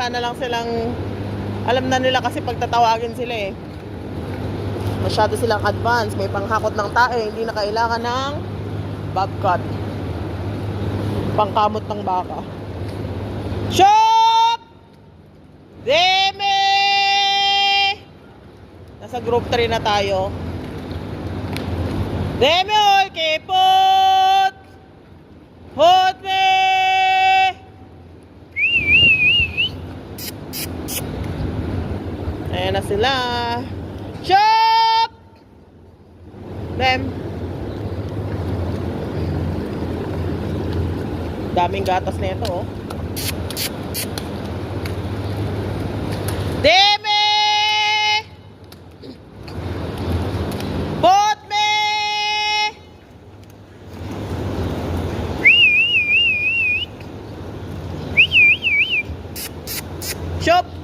sana lang silang alam na nila kasi pagtatawagin sila eh. Masyado silang advance. May panghakot ng tae. Hindi na kailangan ng bobcat. Pangkamot ng baka. Shop! Deme! Nasa group 3 na tayo. Deme oy! Kipot! Hot me! Ayan na sila. Shop! Dem. Daming gatas na ito, oh. Deme! Bot me! Shop!